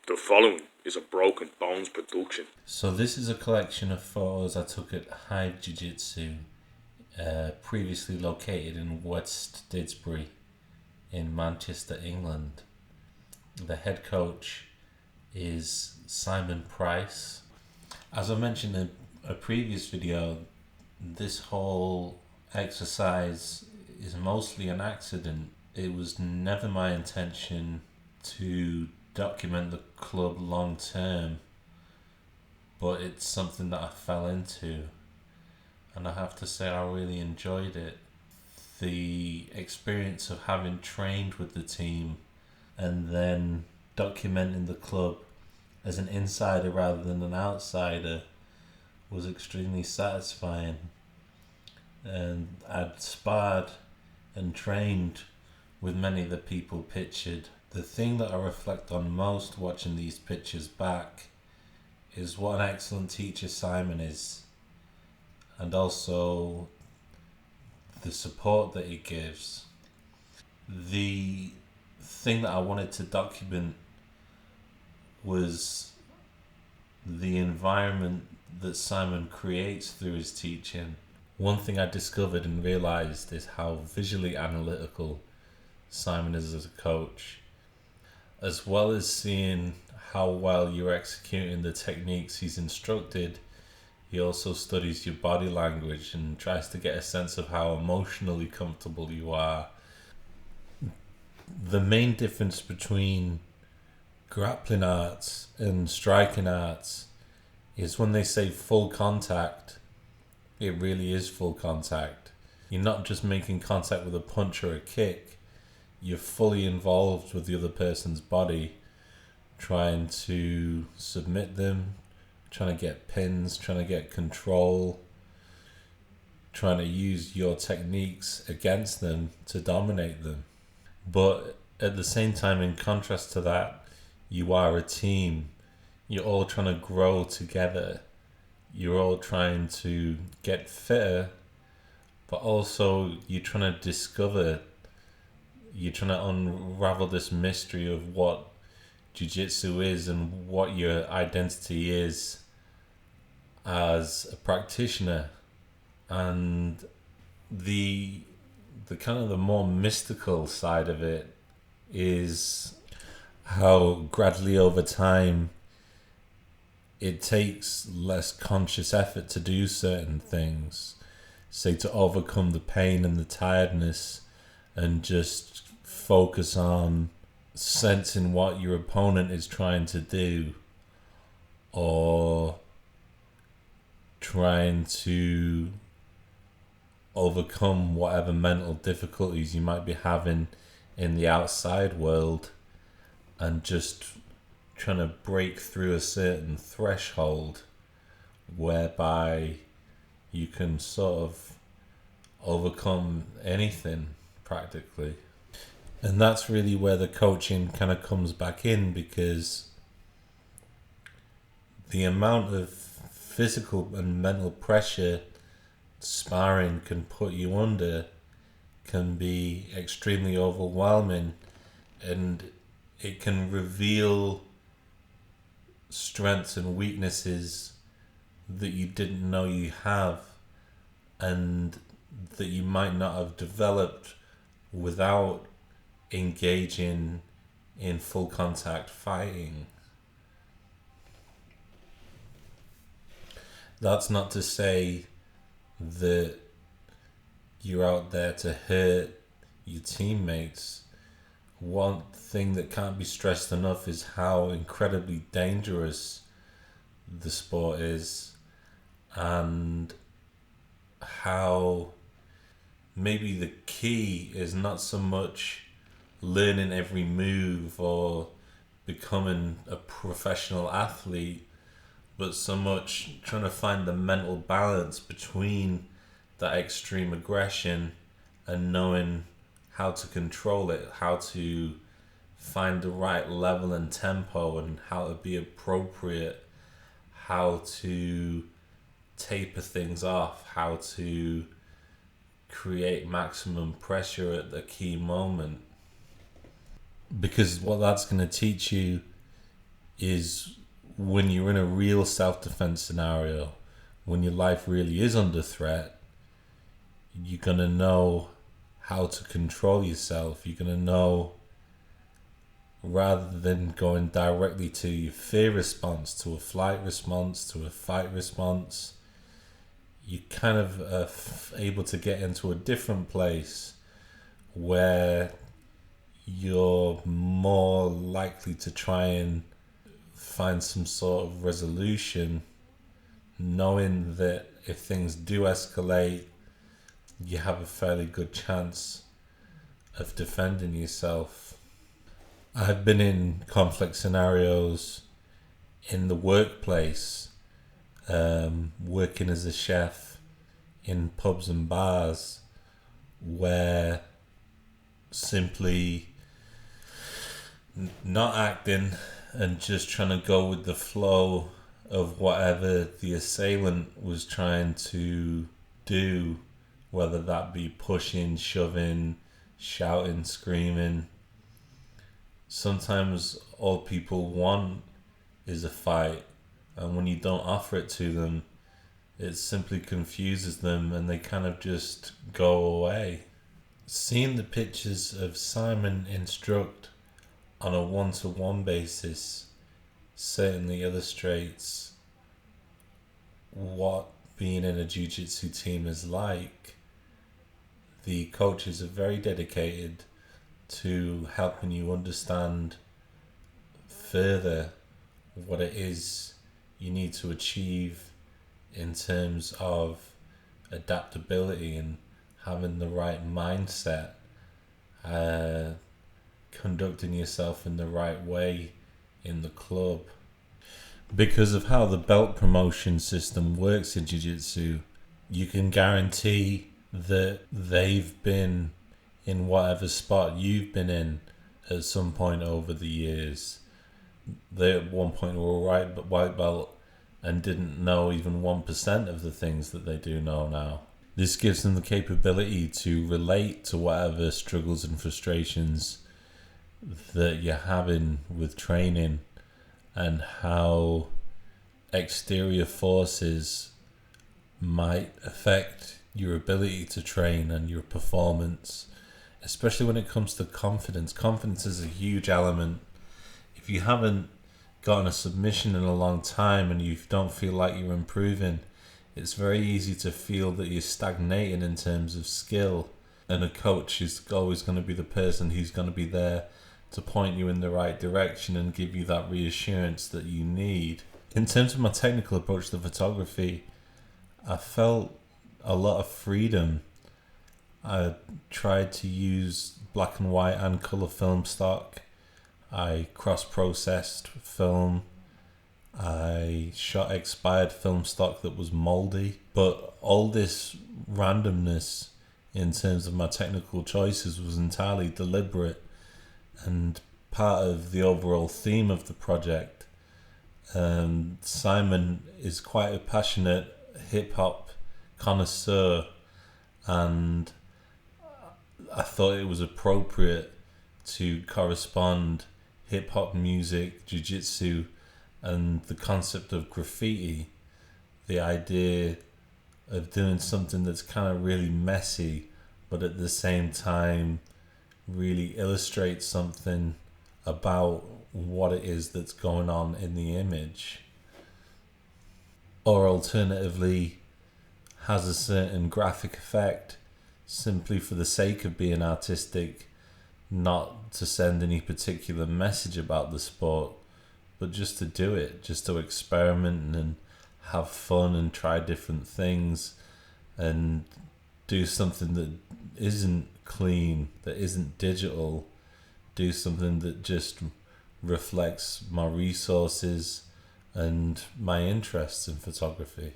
The following is a Broken Bones production. So this is a collection of photos I took at Hive Jiu-Jitsu, previously located in West Didsbury in Manchester, England. The head coach is Simon Price. As I mentioned in a previous video, this whole exercise is mostly an accident. It was never my intention to document the club long term, but it's something that I fell into, and I have to say I really enjoyed it. The experience of having trained with the team and then documenting the club as an insider rather than an outsider was extremely satisfying. And I'd sparred and trained with many of the people pictured. The thing that I reflect on most watching these pictures back is what an excellent teacher Simon is, and also the support that he gives. The thing that I wanted to document was the environment that Simon creates through his teaching. One thing I discovered and realized is how visually analytical Simon is as a coach, as well as seeing how well you're executing the techniques he's instructed. He also studies your body language and tries to get a sense of how emotionally comfortable you are. The main difference between grappling arts and striking arts is when they say full contact, it really is full contact. You're not just making contact with a punch or a kick. You're fully involved with the other person's body, trying to submit them, trying to get pins, trying to get control, trying to use your techniques against them to dominate them. But at the same time, in contrast to that, you are a team. You're all trying to grow together. You're all trying to get fitter, but also you're trying to discover, you're trying to unravel this mystery of what jiu-jitsu is and what your identity is as a practitioner. And the kind of the more mystical side of it is how gradually over time it takes less conscious effort to do certain things, say to overcome the pain and the tiredness, and just focus on sensing what your opponent is trying to do, or trying to overcome whatever mental difficulties you might be having in the outside world, and just trying to break through a certain threshold whereby you can sort of overcome anything practically. And that's really where the coaching kind of comes back in, because the amount of physical and mental pressure sparring can put you under can be extremely overwhelming, and it can reveal strengths and weaknesses that you didn't know you have, and that you might not have developed without engaging in full contact fighting. That's not to say that you're out there to hurt your teammates. One thing that can't be stressed enough is how incredibly dangerous the sport is, and how maybe the key is not so much learning every move or becoming a professional athlete, but so much trying to find the mental balance between that extreme aggression and knowing how to control it, how to find the right level and tempo, and how to be appropriate, how to taper things off, how to create maximum pressure at the key moment. Because what that's going to teach you is when you're in a real self-defense scenario, when your life really is under threat, you're going to know how to control yourself. You're going to know, rather than going directly to your fear response, to a flight response, to a fight response, you kind of are able to get into a different place where you're more likely to try and find some sort of resolution, knowing that if things do escalate, you have a fairly good chance of defending yourself. I've been in conflict scenarios in the workplace, working as a chef in pubs and bars, where simply not acting and just trying to go with the flow of whatever the assailant was trying to do, whether that be pushing, shoving, shouting, screaming. Sometimes all people want is a fight, and when you don't offer it to them, it simply confuses them and they kind of just go away. Seeing the pictures of Simon instruct on a one-to-one basis certainly illustrates what being in a jiu-jitsu team is like. The coaches are very dedicated to helping you understand further what it is you need to achieve in terms of adaptability and having the right mindset, conducting yourself in the right way in the club. Because of how the belt promotion system works in jiu-jitsu, you can guarantee that they've been in whatever spot you've been in at some point over the years. They at one point were a white belt and didn't know even 1% of the things that they do know now. This gives them the capability to relate to whatever struggles and frustrations that you're having with training, and how exterior forces might affect your ability to train and your performance, especially when it comes to confidence. Confidence is a huge element. If you haven't gotten a submission in a long time and you don't feel like you're improving, it's very easy to feel that you're stagnating in terms of skill, and a coach is always going to be the person who's going to be there to point you in the right direction and give you that reassurance that you need. In terms of my technical approach to photography, I felt a lot of freedom. I tried to use black and white and colour film stock. I cross-processed film. I shot expired film stock that was mouldy. But all this randomness in terms of my technical choices was entirely deliberate and part of the overall theme of the project. Simon is quite a passionate hip-hop connoisseur, and I thought it was appropriate to correspond hip-hop music, jiu-jitsu, and the concept of graffiti, the idea of doing something that's kind of really messy but at the same time really illustrates something about what it is that's going on in the image, or alternatively has a certain graphic effect simply for the sake of being artistic, not to send any particular message about the sport, but just to do it, just to experiment and have fun and try different things and do something that isn't clean, that isn't digital, do something that just reflects my resources and my interests in photography.